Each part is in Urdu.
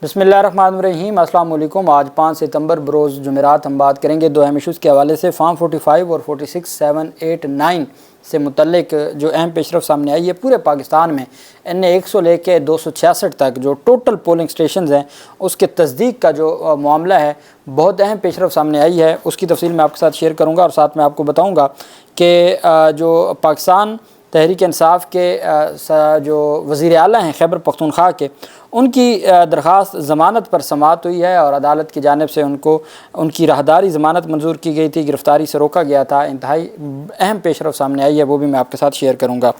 بسم اللہ الرحمن الرحیم۔ السلام علیکم۔ آج 5 ستمبر بروز جمعرات ہم بات کریں گے دو اہم ایشوز کے حوالے سے۔ فارم 45 اور 46 7 8 9 سے متعلق جو اہم پیش رفت سامنے آئی ہے پورے پاکستان میں ان 100 لے کے 266 تک جو ٹوٹل پولنگ سٹیشنز ہیں اس کے تصدیق کا جو معاملہ ہے بہت اہم پیش رفت سامنے آئی ہے، اس کی تفصیل میں آپ کے ساتھ شیئر کروں گا اور ساتھ میں آپ کو بتاؤں گا کہ جو پاکستان تحریک انصاف کے جو وزیر اعلیٰ ہیں خیبر پختونخوا کے، ان کی درخواست ضمانت پر سماعت ہوئی ہے اور عدالت کی جانب سے ان کی راہداری ضمانت منظور کی گئی تھی، گرفتاری سے روکا گیا تھا۔ انتہائی اہم پیش رفت سامنے آئی ہے، وہ بھی میں آپ کے ساتھ شیئر کروں گا۔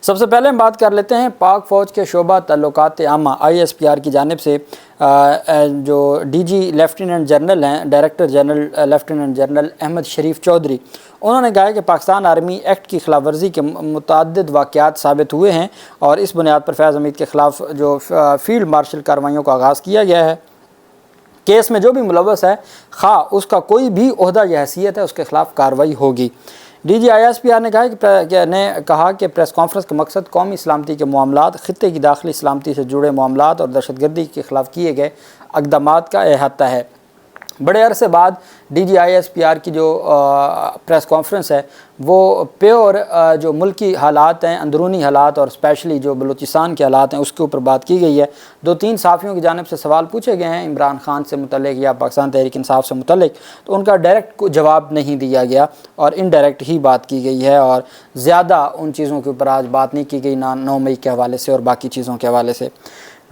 سب سے پہلے ہم بات کر لیتے ہیں پاک فوج کے شعبہ تعلقات عامہ ISPR کی جانب سے جو DG لیفٹیننٹ جنرل ہیں، director general lieutenant general Ahmed Sharif Chaudhry, انہوں نے کہا ہے کہ پاکستان آرمی ایکٹ کی خلاف ورزی کے متعدد واقعات ثابت ہوئے ہیں اور اس بنیاد پر فیاض حمید کے خلاف جو فیلڈ مارشل کارروائیوں کا آغاز کیا گیا ہے۔ کیس میں جو بھی ملوث ہے خواہ اس کا کوئی بھی عہدہ یا حیثیت ہے، اس کے خلاف کارروائی ہوگی۔ DG ISPR نے کہا کہ پریس کانفرنس کا مقصد قومی سلامتی کے معاملات، خطے کی داخلی سلامتی سے جڑے معاملات اور دہشت گردی کے خلاف کیے گئے اقدامات کا احاطہ ہے۔ بڑے عرصے بعد DG ISPR کی جو پریس کانفرنس ہے وہ پیور جو ملکی حالات ہیں، اندرونی حالات اور اسپیشلی جو بلوچستان کے حالات ہیں اس کے اوپر بات کی گئی ہے۔ 2-3 صحافیوں کی جانب سے سوال پوچھے گئے ہیں عمران خان سے متعلق یا پاکستان تحریک انصاف سے متعلق، تو ان کا ڈائریکٹ جواب نہیں دیا گیا اور انڈائریکٹ ہی بات کی گئی ہے اور زیادہ ان چیزوں کے اوپر آج بات نہیں کی گئی، نہ 9 مئی کے حوالے سے اور باقی چیزوں کے حوالے سے۔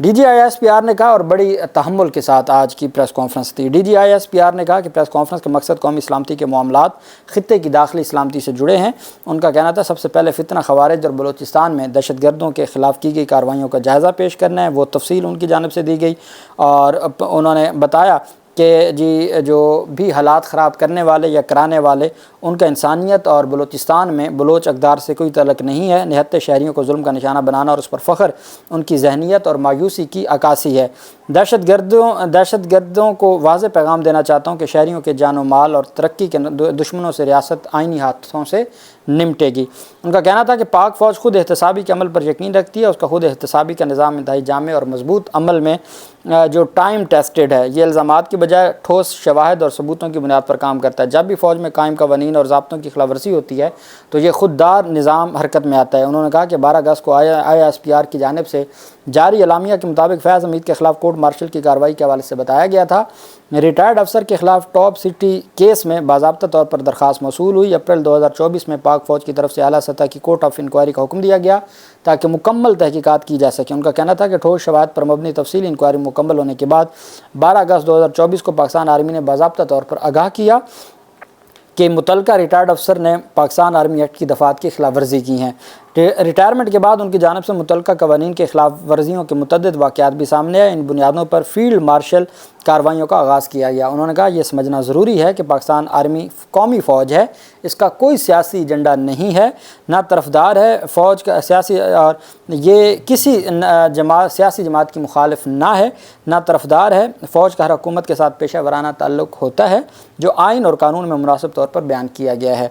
DG ISPR نے کہا اور بڑی تحمل کے ساتھ آج کی پریس کانفرنس تھی۔ DG ISPR نے کہا کہ پریس کانفرنس کا مقصد قومی سلامتی کے معاملات، خطے کی داخلی سلامتی سے جڑے ہیں۔ ان کا کہنا تھا سب سے پہلے فتنہ خوارج اور بلوچستان میں دہشت گردوں کے خلاف کی گئی کارروائیوں کا جائزہ پیش کرنا ہے، وہ تفصیل ان کی جانب سے دی گئی اور انہوں نے بتایا کہ جو بھی حالات خراب کرنے والے یا کرانے والے ان کا انسانیت اور بلوچستان میں بلوچ اقدار سے کوئی تعلق نہیں ہے۔ نہتے شہریوں کو ظلم کا نشانہ بنانا اور اس پر فخر ان کی ذہنیت اور مایوسی کی عکاسی ہے۔ دہشت گردوں کو واضح پیغام دینا چاہتا ہوں کہ شہریوں کے جان و مال اور ترقی کے دشمنوں سے ریاست آئینی ہاتھوں سے نمٹے گی۔ ان کا کہنا تھا کہ پاک فوج خود احتسابی کے عمل پر یقین رکھتی ہے، اس کا خود احتسابی کا نظام انتہائی جامع اور مضبوط عمل میں جو ٹائم ٹیسٹڈ ہے، یہ الزامات کی بجائے ٹھوس شواہد اور ثبوتوں کی بنیاد پر کام کرتا ہے۔ جب بھی فوج میں قائم قوانین اور ضابطوں کی خلاف ورزی ہوتی ہے تو یہ خوددار نظام حرکت میں آتا ہے۔ انہوں نے کہا کہ 12 اگست کو ISPR کی جانب سے جاری اعلامیہ کے مطابق فیاض حمید کے خلاف کورٹ مارشل کی کارروائی کے حوالے سے بتایا گیا تھا۔ ریٹائرڈ افسر کے خلاف ٹاپ سٹی کیس میں باضابطہ طور پر درخواست موصول ہوئی۔ اپریل 2024 میں پاک فوج کی طرف سے اعلیٰ سطح کی کورٹ آف انکوائری کا حکم دیا گیا تاکہ مکمل تحقیقات کی جا سکے۔ ان کا کہنا تھا کہ ٹھوس شواہد پر مبنی تفصیلی انکوائری مکمل ہونے کے بعد 12 اگست 2024 کو پاکستان آرمی نے باضابطہ طور پر آگاہ کیا کہ متعلقہ ریٹائرڈ افسر نے پاکستان آرمی ایکٹ کی دفعات کی خلاف ورزی کی ہیں۔ ریٹائرمنٹ کے بعد ان کی جانب سے متعلقہ قوانین کے خلاف ورزیوں کے متعدد واقعات بھی سامنے آئے۔ ان بنیادوں پر فیلڈ مارشل کارروائیوں کا آغاز کیا گیا۔ انہوں نے کہا یہ سمجھنا ضروری ہے کہ پاکستان آرمی قومی فوج ہے، اس کا کوئی سیاسی ایجنڈا نہیں ہے، نہ طرفدار ہے فوج کا سیاسی، اور یہ کسی سیاسی جماعت کی مخالف نہ ہے، نہ طرفدار ہے۔ فوج کا ہر حکومت کے ساتھ پیشہ ورانہ تعلق ہوتا ہے جو آئین اور قانون میں مناسب طور پر بیان کیا گیا ہے۔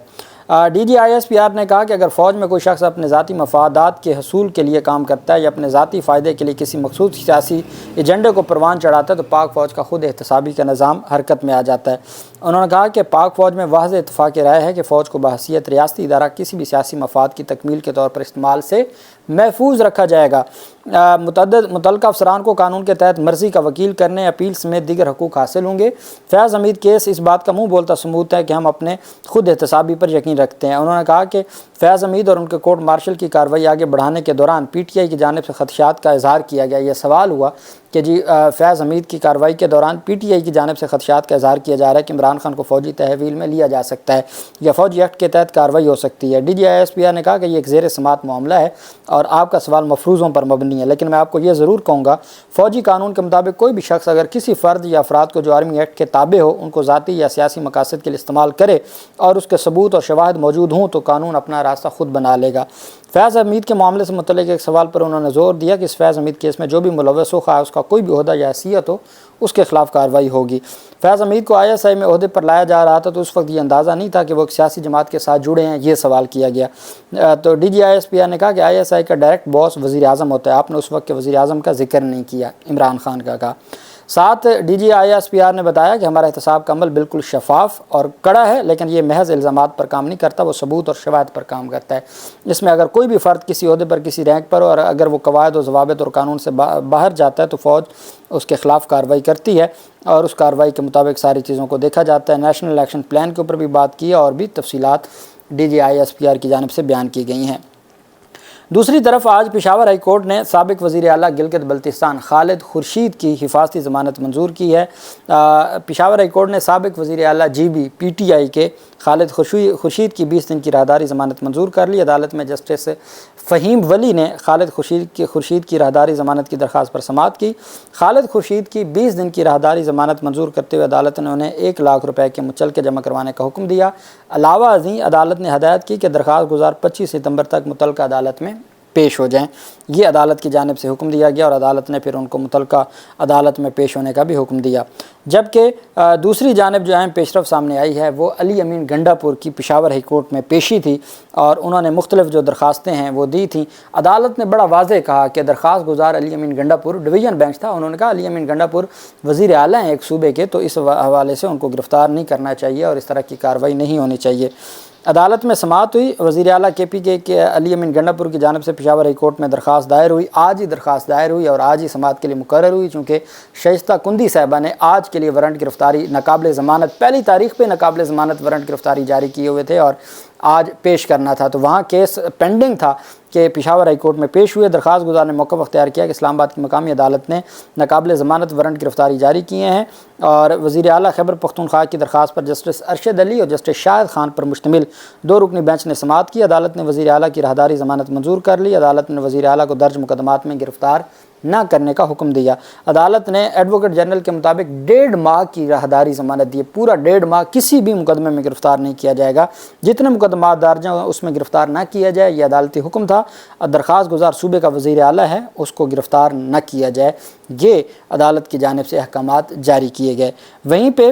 DG ISPR نے کہا کہ اگر فوج میں کوئی شخص اپنے ذاتی مفادات کے حصول کے لیے کام کرتا ہے یا اپنے ذاتی فائدے کے لیے کسی مخصوص سیاسی ایجنڈے کو پروان چڑھاتا ہے تو پاک فوج کا خود احتسابی کا نظام حرکت میں آ جاتا ہے۔ انہوں نے کہا کہ پاک فوج میں واضح اتفاق رائے ہے کہ فوج کو بحیثیت ریاستی ادارہ کسی بھی سیاسی مفاد کی تکمیل کے طور پر استعمال سے محفوظ رکھا جائے گا۔ متعلقہ افسران کو قانون کے تحت مرضی کا وکیل کرنے، اپیل سمیت دیگر حقوق حاصل ہوں گے۔ فیاض حمید کیس اس بات کا منہ بولتا ثبوت ہے کہ ہم اپنے خود احتسابی پر یقین رکھتے ہیں۔ انہوں نے کہا کہ فیاض حمید اور ان کے کورٹ مارشل کی کارروائی آگے بڑھانے کے دوران PTI کی جانب سے خدشات کا اظہار کیا گیا۔ یہ سوال ہوا کہ فیاض حمید کی کارروائی کے دوران PTI کی جانب سے خدشات کا اظہار کیا جا رہا ہے کہ عمران خان کو فوجی تحویل میں لیا جا سکتا ہے یا فوجی ایکٹ کے تحت کارروائی ہو سکتی ہے۔ DG ISPR نے کہا کہ یہ ایک زیر سماعت معاملہ ہے اور آپ کا سوال مفروضوں پر مبنی ہے، لیکن میں آپ کو یہ ضرور کہوں گا فوجی قانون کے مطابق کوئی بھی شخص اگر کسی فرد یا افراد کو جو آرمی ایکٹ کے تابع ہو ان کو ذاتی یا سیاسی مقاصد کے لیے استعمال کرے اور اس کے ثبوت اور شواہد موجود ہوں تو قانون اپنا راستہ خود بنا لے گا۔ فیض حمید کے معاملے سے متعلق ایک سوال پر انہوں نے زور دیا کہ اس فیض حمید کیس میں جو بھی ملوث ہو، خواہ اس کا کوئی بھی عہدہ یا حیثیت ہو، اس کے خلاف کارروائی ہوگی۔ فیض حمید کو ISI میں عہدے پر لایا جا رہا تھا تو اس وقت یہ اندازہ نہیں تھا کہ وہ ایک سیاسی جماعت کے ساتھ جڑے ہیں، یہ سوال کیا گیا۔ تو DG ISPR نے کہا کہ ISI کا ڈائریکٹ باس وزیر اعظم ہوتا ہے، آپ نے اس وقت کے وزیر اعظم کا ذکر نہیں کیا، عمران خان کا کہا۔ ساتھ DG ISPR نے بتایا کہ ہمارا احتساب کا عمل بالکل شفاف اور کڑا ہے، لیکن یہ محض الزامات پر کام نہیں کرتا، وہ ثبوت اور شواہد پر کام کرتا ہے۔ اس میں اگر کوئی بھی فرد کسی عہدے پر، کسی رینک پر، اور اگر وہ قواعد و ضوابط اور قانون سے باہر جاتا ہے تو فوج اس کے خلاف کارروائی کرتی ہے، اور اس کارروائی کے مطابق ساری چیزوں کو دیکھا جاتا ہے۔ نیشنل ایکشن پلان کے اوپر بھی بات کی اور بھی تفصیلات DG ISPR کی جانب سے بیان کی گئی ہیں۔ دوسری طرف آج پشاور ہائی کورٹ نے سابق وزیر اعلیٰ گلگت بلتستان خالد خورشید کی حفاظتی ضمانت منظور کی ہے۔ پشاور ہائی کورٹ نے سابق وزیر اعلیٰ GB PTI کے خالد خورشید کی 20 دن کی راہداری ضمانت منظور کر لی۔ عدالت میں جسٹس فہیم ولی نے خالد خورشید کی راہداری ضمانت کی درخواست پر سماعت کی۔ خالد خورشید کی 20 دن کی راہداری ضمانت منظور کرتے ہوئے عدالت نے انہیں 1 لاکھ روپے کے مچلکے جمع کروانے کا حکم دیا۔ علاوہ ازیں عدالت نے ہدایت کی کہ درخواست گزار 25 ستمبر تک متعلقہ عدالت میں پیش ہو جائیں، یہ عدالت کی جانب سے حکم دیا گیا، اور عدالت نے پھر ان کو متعلقہ عدالت میں پیش ہونے کا بھی حکم دیا۔ جبکہ دوسری جانب جو اہم پیشرفت سامنے آئی ہے وہ علی امین گنڈا پور کی پشاور ہائی کورٹ میں پیشی تھی، اور انہوں نے مختلف جو درخواستیں ہیں وہ دی تھیں۔ عدالت نے بڑا واضح کہا کہ درخواست گزار علی امین گنڈا پور ڈویژن بینچ تھا، انہوں نے کہا علی امین گنڈا پور وزیر اعلیٰ ہیں ایک صوبے کے، تو اس حوالے سے ان کو گرفتار نہیں کرنا چاہیے اور اس طرح کی کارروائی نہیں ہونی چاہیے۔ عدالت میں سماعت ہوئی۔ وزیر اعلیٰ KPK کے علی امین گنڈا پور کی جانب سے پشاور ہائی کورٹ میں درخواست دائر ہوئی۔ آج ہی درخواست دائر ہوئی اور آج ہی سماعت کے لیے مقرر ہوئی، چونکہ شائستہ کندی صاحبہ نے آج کے لیے وارنٹ گرفتاری ناقابل ضمانت، پہلی تاریخ پہ ناقابل ضمانت وارنٹ گرفتاری جاری کیے ہوئے تھے اور آج پیش کرنا تھا، تو وہاں کیس پینڈنگ تھا کہ پشاور ہائی کورٹ میں پیش ہوئے۔ درخواست گزار نے موقف اختیار کیا کہ اسلام آباد کی مقامی عدالت نے ناقابل ضمانت وارنٹ گرفتاری جاری کیے ہیں، اور وزیر اعلیٰ خیبر پختونخوا کی درخواست پر جسٹس ارشد علی اور جسٹس شاہد خان پر مشتمل 2 رکنی بینچ نے سماعت کی۔ عدالت نے وزیر اعلیٰ کی راہداری ضمانت منظور کر لی۔ عدالت نے وزیر اعلیٰ کو درج مقدمات میں گرفتار نہ کرنے کا حکم دیا۔ عدالت نے ایڈوکیٹ جنرل کے مطابق 1.5 ماہ کی راہداری ضمانت دی، پورا 1.5 ماہ کسی بھی مقدمے میں گرفتار نہیں کیا جائے گا، جتنے مقدمات درج ہیں اس میں گرفتار نہ کیا جائے، یہ عدالتی حکم تھا۔ درخواست گزار صوبے کا وزیر اعلیٰ ہے، اس کو گرفتار نہ کیا جائے، یہ عدالت کی جانب سے احکامات جاری کیے گئے۔ وہیں پہ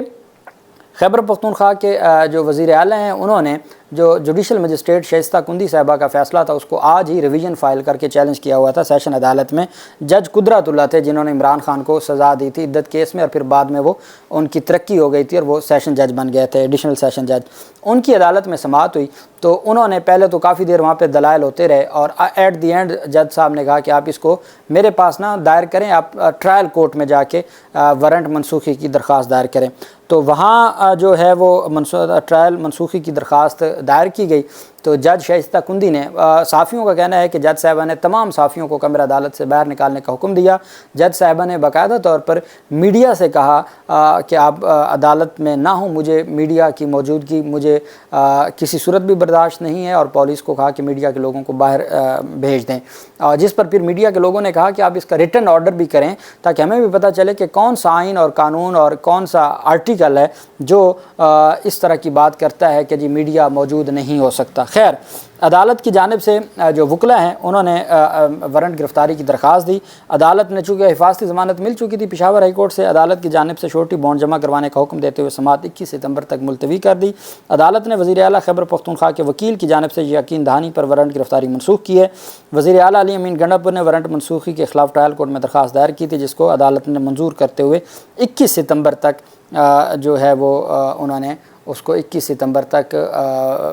خیبر پختونخوا کے جو وزیر اعلیٰ ہیں انہوں نے جو جوڈیشل مجسٹریٹ شائستہ کندی صاحبہ کا فیصلہ تھا اس کو آج ہی ریویژن فائل کر کے چیلنج کیا ہوا تھا سیشن عدالت میں۔ جج قدرت اللہ تھے جنہوں نے عمران خان کو سزا دی تھی عدت کیس میں، اور پھر بعد میں وہ ان کی ترقی ہو گئی تھی اور وہ سیشن جج بن گئے تھے، ایڈیشنل سیشن جج۔ ان کی عدالت میں سماعت ہوئی تو انہوں نے پہلے تو کافی دیر وہاں پہ دلائل ہوتے رہے، اور ایٹ دی اینڈ جج صاحب نے کہا کہ آپ اس کو میرے پاس نہ دائر کریں، آپ ٹرائل کورٹ میں جا کے وارنٹ منسوخی کی درخواست دائر کریں۔ تو وہاں جو ہے وہ ٹرائل منسوخی کی درخواست دائر کی گئی، تو جج شائستہ کندی نے، صحافیوں کا کہنا ہے کہ جج صاحبہ نے تمام صحافیوں کو کمرہ عدالت سے باہر نکالنے کا حکم دیا۔ جج صاحبہ نے باقاعدہ طور پر میڈیا سے کہا کہ آپ عدالت میں نہ ہوں، مجھے میڈیا کی موجودگی مجھے کسی صورت بھی برداشت نہیں ہے، اور پولیس کو کہا کہ میڈیا کے لوگوں کو باہر بھیج دیں، جس پر پھر میڈیا کے لوگوں نے کہا کہ آپ اس کا ریٹن آرڈر بھی کریں تاکہ ہمیں بھی پتہ چلے کہ کون سا آئین اور قانون اور کون سا آرٹیکل ہے جو اس طرح کی بات کرتا ہے کہ جی میڈیا موجود نہیں ہو سکتا۔ خیر، عدالت کی جانب سے جو وکلا ہیں انہوں نے وارنٹ گرفتاری کی درخواست دی۔ عدالت نے چونکہ حفاظتی ضمانت مل چکی تھی پشاور ہائی کورٹ سے، عدالت کی جانب سے شورٹی بانڈ جمع کروانے کا حکم دیتے ہوئے سماعت 21 ستمبر تک ملتوی کر دی۔ عدالت نے وزیر اعلیٰ خیبر پختونخوا کے وکیل کی جانب سے یقین دہانی پر وارنٹ گرفتاری منسوخ کی ہے۔ وزیر اعلیٰ علی امین گنڈا پور نے وارنٹ منسوخی کے خلاف ٹرائل کورٹ میں درخواست دائر کی تھی، جس کو عدالت نے منظور کرتے ہوئے 21 ستمبر تک جو ہے وہ انہوں نے اس کو 21 ستمبر تک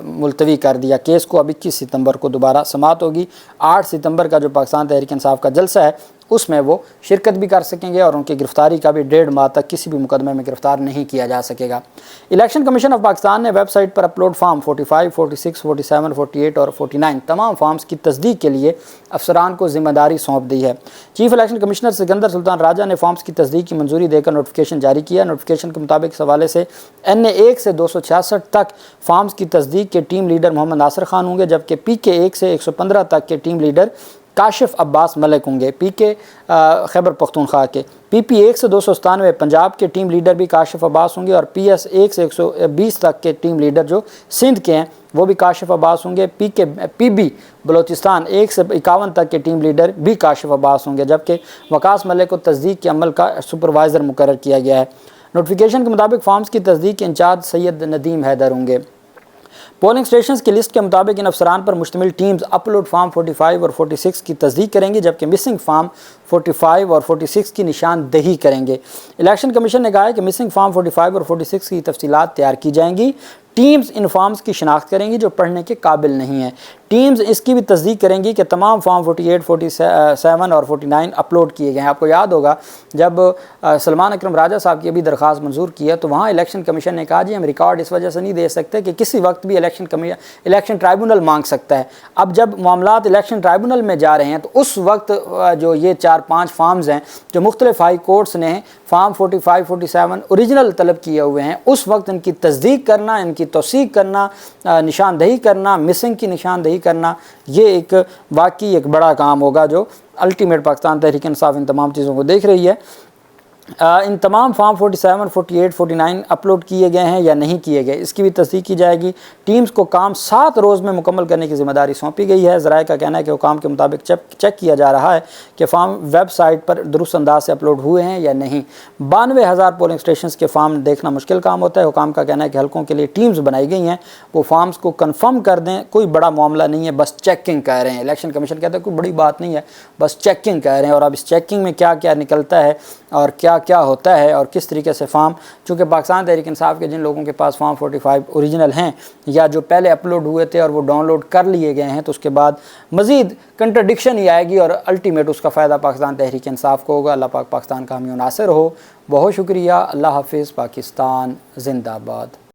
ملتوی کر دیا۔ کیس کو اب 21 ستمبر کو دوبارہ سماعت ہوگی۔ 8 ستمبر کا جو پاکستان تحریک انصاف کا جلسہ ہے اس میں وہ شرکت بھی کر سکیں گے، اور ان کی گرفتاری کا بھی 1.5 ماہ تک کسی بھی مقدمے میں گرفتار نہیں کیا جا سکے گا۔ الیکشن کمیشن آف پاکستان نے ویب سائٹ پر اپلوڈ فارم 45، 46، 47، 48 اور 49 تمام فارمز کی تصدیق کے لیے افسران کو ذمہ داری سونپ دی ہے۔ چیف الیکشن کمشنر سکندر سلطان راجہ نے فارمز کی تصدیق کی منظوری دے کر نوٹیفیکیشن جاری کیا۔ نوٹیفیکیشن کے مطابق اس حوالے سے NA 1 سے 266 تک فارمز کی تصدیق کے ٹیم لیڈر محمد ناصر خان ہوں گے، جبکہ PK 1 سے 115 تک کے ٹیم لیڈر کاشف عباس ملک ہوں گے PK خیبر پختونخوا کے، PP 1 سے 297 پنجاب کے ٹیم لیڈر بھی کاشف عباس ہوں گے، اور PS 1 سے 120 تک کے ٹیم لیڈر جو سندھ کے ہیں وہ بھی کاشف عباس ہوں گے۔ PB بلوچستان 1 سے 51 تک کے ٹیم لیڈر بھی کاشف عباس ہوں گے، جبکہ وقاص ملک کو تصدیق کے عمل کا سپروائزر مقرر کیا گیا ہے۔ نوٹیفیکیشن کے مطابق فارمز کی تصدیق کے انچارج سید ندیم حیدر ہوں گے۔ پولنگ سٹیشنز کی لسٹ کے مطابق ان افسران پر مشتمل ٹیمز اپلوڈ فارم 45 اور 46 کی تصدیق کریں گی، جبکہ مسنگ فارم 45 اور 46 کی نشاندہی کریں گے۔ الیکشن کمیشن نے کہا ہے کہ مسنگ فارم 45 اور 46 کی تفصیلات تیار کی جائیں گی۔ ٹیمز ان فارمز کی شناخت کریں گی جو پڑھنے کے قابل نہیں ہیں۔ ٹیمز اس کی بھی تصدیق کریں گی کہ تمام فارم 48، 47 اور 49 اپلوڈ کیے گئے ہیں۔ آپ کو یاد ہوگا جب سلمان اکرم راجہ صاحب کی ابھی درخواست منظور کی ہے تو وہاں الیکشن کمیشن نے کہا جی ہم ریکارڈ اس وجہ سے نہیں دے سکتے کہ کسی وقت بھی الیکشن ٹرائبونل مانگ سکتا ہے۔ اب جب معاملات الیکشن ٹرائبونل میں جا رہے ہیں تو اس وقت جو یہ 4-5 فارمز ہیں جو مختلف ہائی کورٹس نے فارم 45، 47 اوریجنل طلب کیے ہوئے ہیں، اس وقت ان کی تصدیق کرنا، ان کی توثیق کرنا، نشاندہی کرنا، مسنگ کی نشاندہی کرنا، یہ ایک واقعی ایک بڑا کام ہوگا جو الٹیمیٹ پاکستان تحریک انصاف ان تمام چیزوں کو دیکھ رہی ہے۔ ان تمام فارم 47، 48، 49 اپلوڈ کیے گئے ہیں یا نہیں کیے گئے، اس کی بھی تصدیق کی جائے گی۔ ٹیمز کو کام 7 روز میں مکمل کرنے کی ذمہ داری سونپی گئی ہے۔ ذرائع کا کہنا ہے کہ حکام کے مطابق چیک کیا جا رہا ہے کہ فارم ویب سائٹ پر درست انداز سے اپلوڈ ہوئے ہیں یا نہیں۔ 92,000 پولنگ سٹیشنز کے فارم دیکھنا مشکل کام ہوتا ہے۔ حکام کا کہنا ہے کہ حلقوں کے لیے ٹیمز بنائی گئی ہیں، وہ فارمز کو کنفرم کر دیں، کوئی بڑا معاملہ نہیں ہے، بس چیکنگ کہہ رہے ہیں۔ الیکشن کمیشن کہتا ہے کوئی بڑی بات نہیں ہے، بس چیکنگ کہہ رہے ہیں، اور اب اس چیکنگ میں کیا کیا نکلتا ہے اور کیا کیا ہوتا ہے اور کس طریقے سے فارم، چونکہ پاکستان تحریک انصاف کے جن لوگوں کے پاس فارم 45 اوریجنل ہیں یا جو پہلے اپلوڈ ہوئے تھے اور وہ ڈاؤن لوڈ کر لیے گئے ہیں، تو اس کے بعد مزید کنٹرڈکشن ہی آئے گی اور الٹیمیٹ اس کا فائدہ پاکستان تحریک انصاف کو ہوگا۔ اللہ پاک پاکستان کا حامی و ناصر ہو۔ بہت شکریہ۔ اللہ حافظ۔ پاکستان زندہ باد۔